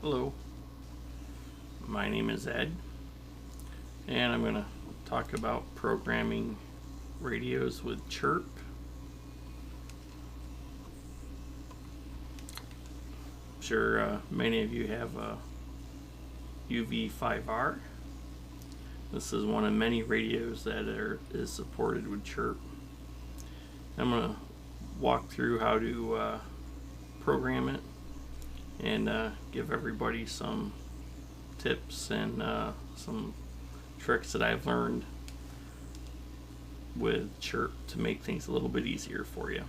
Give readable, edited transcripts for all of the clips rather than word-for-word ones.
Hello, my name is Ed, and I'm going to talk about programming radios with Chirp. I'm sure many of you have a UV5R. This is one of many radios that is supported with Chirp. I'm going to walk through how to program it and give everybody some tips and some tricks that I've learned with Chirp to make things a little bit easier for you.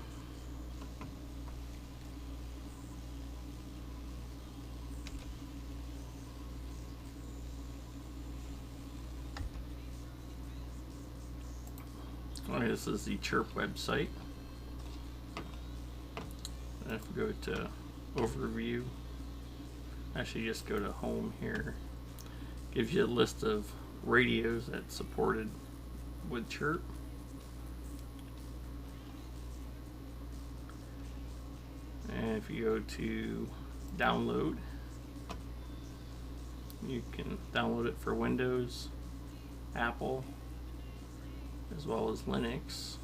Okay, this is the Chirp website. And if we go to overview, actually just go to home here, gives you a list of radios that's supported with Chirp. And if you go to download, you can download it for Windows, Apple, as well as Linux.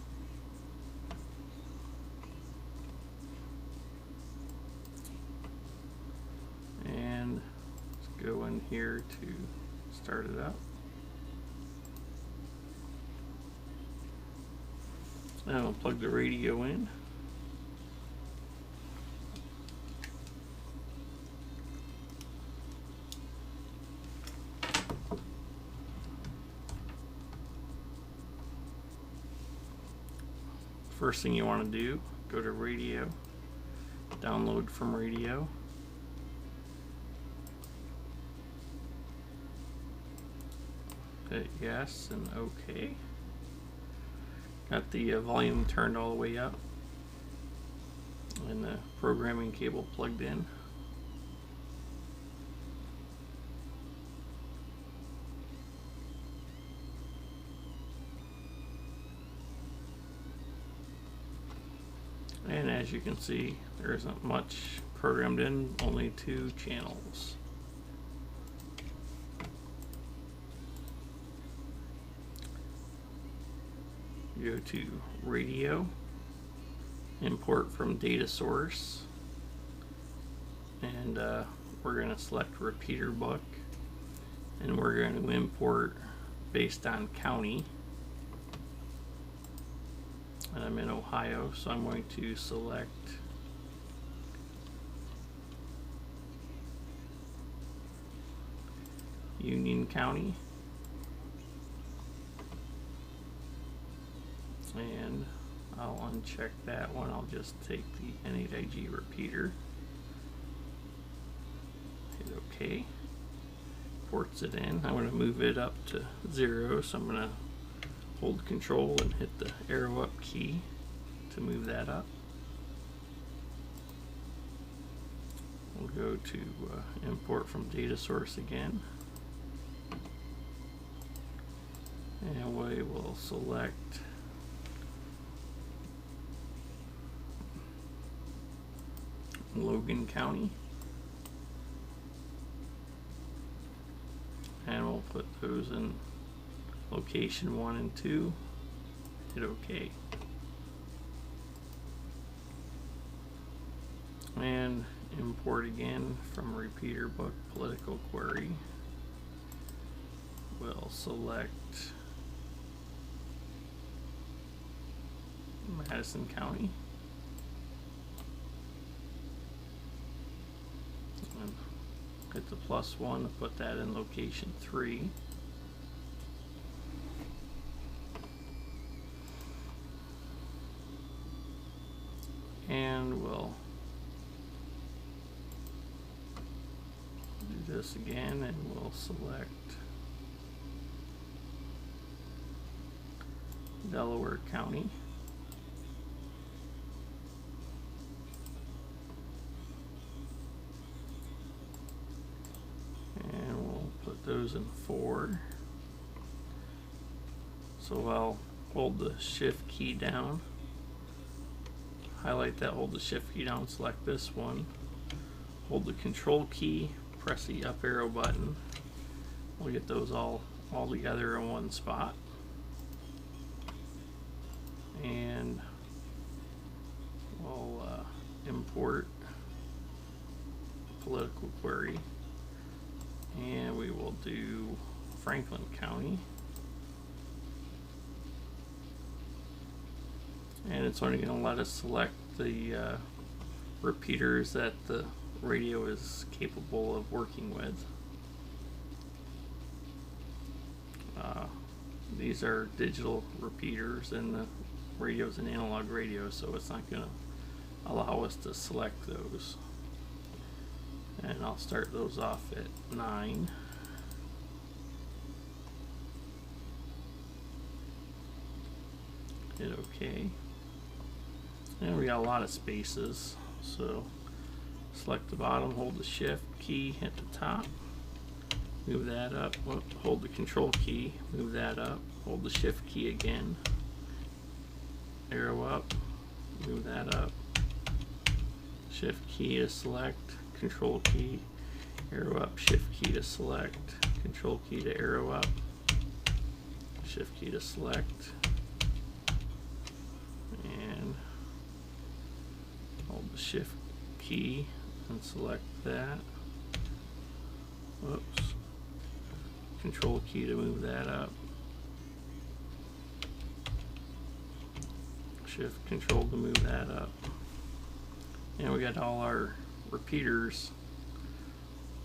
And let's go in here to start it up. Now I'll plug the radio in. First thing you want to do, go to radio, download from radio. Hit yes and OK. Got the volume turned all the way up and the programming cable plugged in. And as you can see, there isn't much programmed in, only 2 channels. Go to radio, import from data source, and we're going to select repeater book, and we're going to import based on county. And I'm in Ohio, so I'm going to select Union County, and I'll uncheck that one. I'll just take the N8IG repeater, hit OK, ports it in. I'm going to move it up to 0, so I'm going to hold control and hit the arrow up key to move that up. We'll go to import from data source again, and we will select Logan County, and we'll put those in location 1 and 2, hit OK. And import again from repeater book political query. We'll select Madison County. And hit the +1 to put that in location 3. And we'll do this again, and we'll select Delaware County. And we'll put those in 4. So I'll hold the shift key down, highlight that, hold the shift key down, select this one, hold the control key, press the up arrow button. We'll get those all together in one spot. And we'll import political query. And we will do Franklin County. And it's only going to let us select the repeaters that the radio is capable of working with. These are digital repeaters, and the radio is an analog radio, so it's not going to allow us to select those. And I'll start those off at 9. Hit OK. And we got a lot of spaces, so select the bottom, hold the shift key, hit the top, move that up, hold the control key, move that up, hold the shift key again, arrow up, move that up, shift key to select, control key, arrow up, shift key to select, control key to arrow up, shift key to select, and hold the shift key and select that. Whoops. Control key to move that up. Shift control to move that up. And we got all our repeaters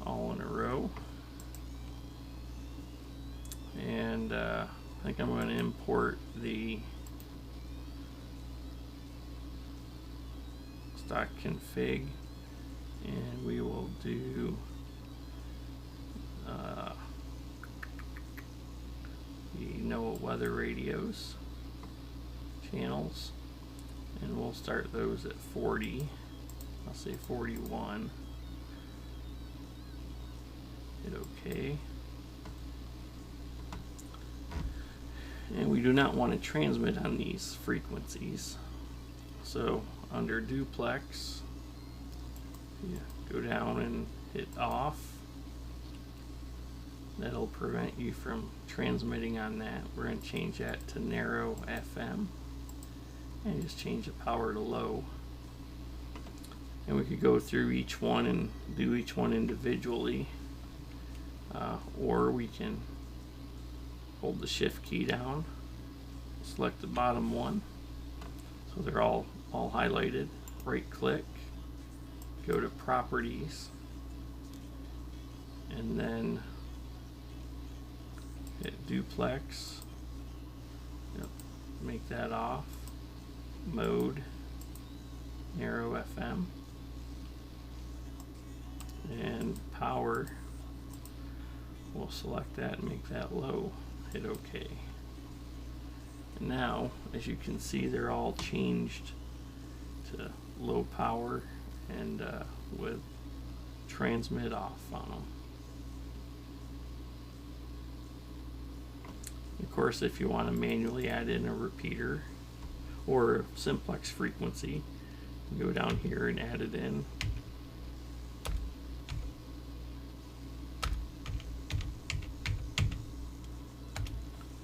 all in a row. And I think I'm going to import the stock config, and we will do the NOAA weather radios channels, and we'll start those at 40. I'll say 41. Hit OK. And we do not want to transmit on these frequencies, so under duplex, go down and hit off. That'll prevent you from transmitting on that. We're going to change that to narrow FM and just change the power to low. And we could go through each one and do each one individually, or we can hold the shift key down, select the bottom one, so they're all highlighted, right click, go to properties, and then hit duplex, make that off, mode, narrow FM, and power, we'll select that and make that low, hit OK. And now, as you can see, they're all changed to low power and with transmit off on them. Of course, if you want to manually add in a repeater or a simplex frequency, you go down here and add it in.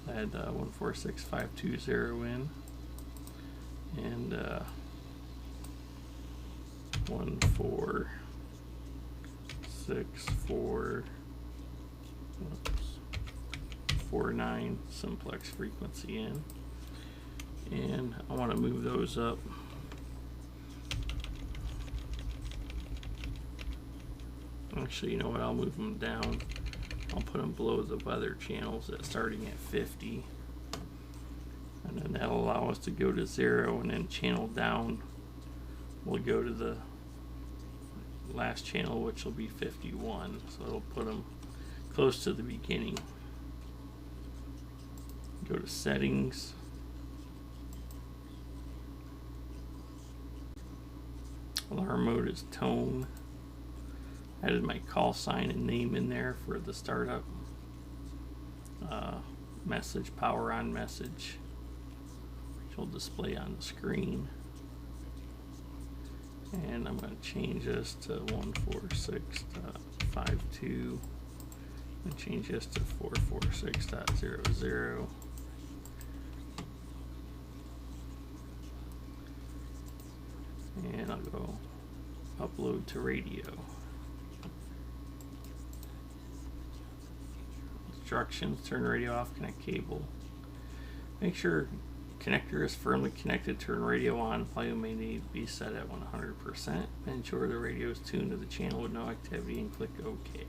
Add 146520 in, and 1449 simplex frequency in, and I want to move those up. Actually, you know what, I'll move them down. I'll put them below the weather channels at starting at 50, and then that'll allow us to go to 0, and then channel down we'll go to the last channel, which will be 51, so it'll put them close to the beginning. Go to settings, alarm mode is tone. Added my call sign and name in there for the startup. Message, power on message, which will display on the screen. And I'm going to change this to 192.168.52 and change this to 446.00. And I'll go upload to radio. Instructions: turn radio off, connect cable. Make sure connector is firmly connected, turn radio on, volume may need to be set at 100%. Ensure the radio is tuned to the channel with no activity and click OK.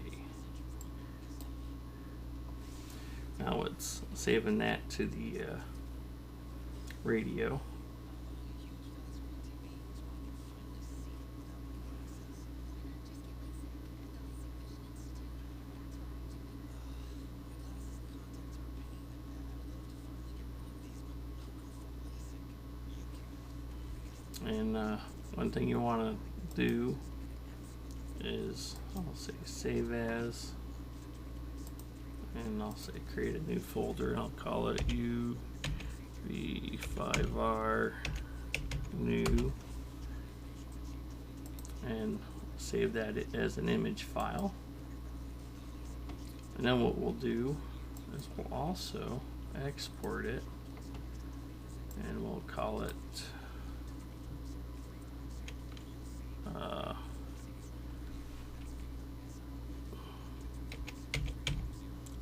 Now it's saving that to the radio. And one thing you want to do is, I'll say save as, and I'll say create a new folder, and I'll call it UV5R new, and save that as an image file. And then what we'll do is we'll also export it, and we'll call it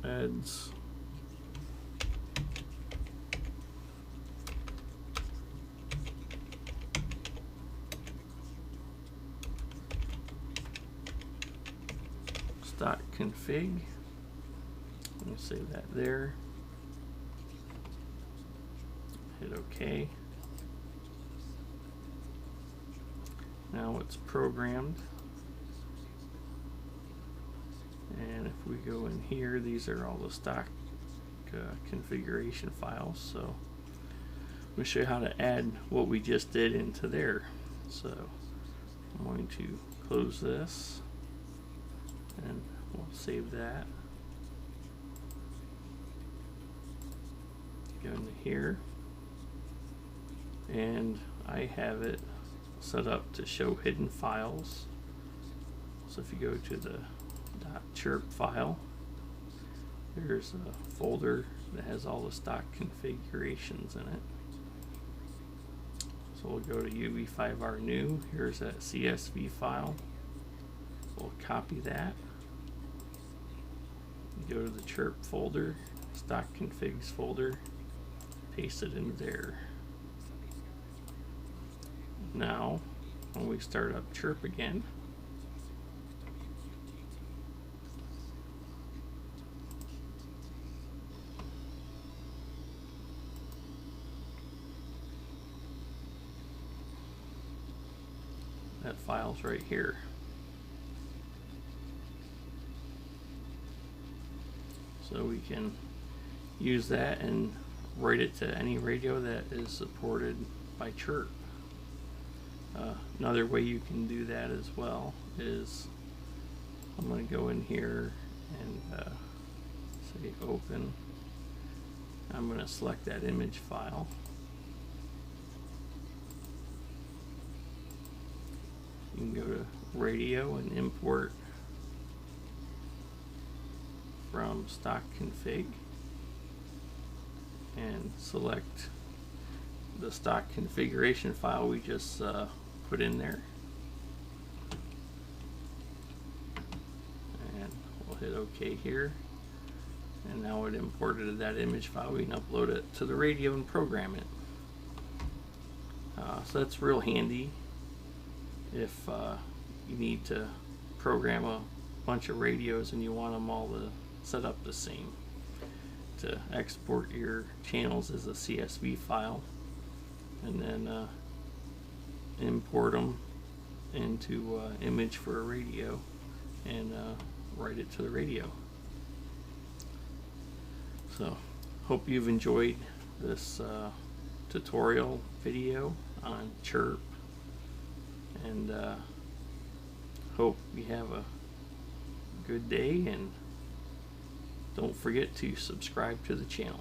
eds stock config. We'll save that there. Hit OK. Now it's programmed, and if we go in here, these are all the stock configuration files. So I'm going to show you how to add what we just did into there. So I'm going to close this, and we'll save that. Go into here, and I have it set up to show hidden files. So if you go to the .chirp file, there's a folder that has all the stock configurations in it. So we'll go to UV5R new. Here's that CSV file. We'll copy that. Go to the Chirp folder, stock configs folder, paste it in there. Now, when we start up Chirp again, that file's right here. So we can use that and write it to any radio that is supported by Chirp. Another way you can do that as well is, I'm going to go in here and say open. I'm going to select that image file. You can go to radio and import from stock config and select the stock configuration file we just put in there, and we'll hit OK here, and now it imported that image file. We can upload it to the radio and program it. So that's real handy if you need to program a bunch of radios and you want them all to set up the same, to export your channels as a CSV file and then import them into image for a radio and write it to the radio. So hope you've enjoyed this tutorial video on Chirp, and hope you have a good day, and don't forget to subscribe to the channel.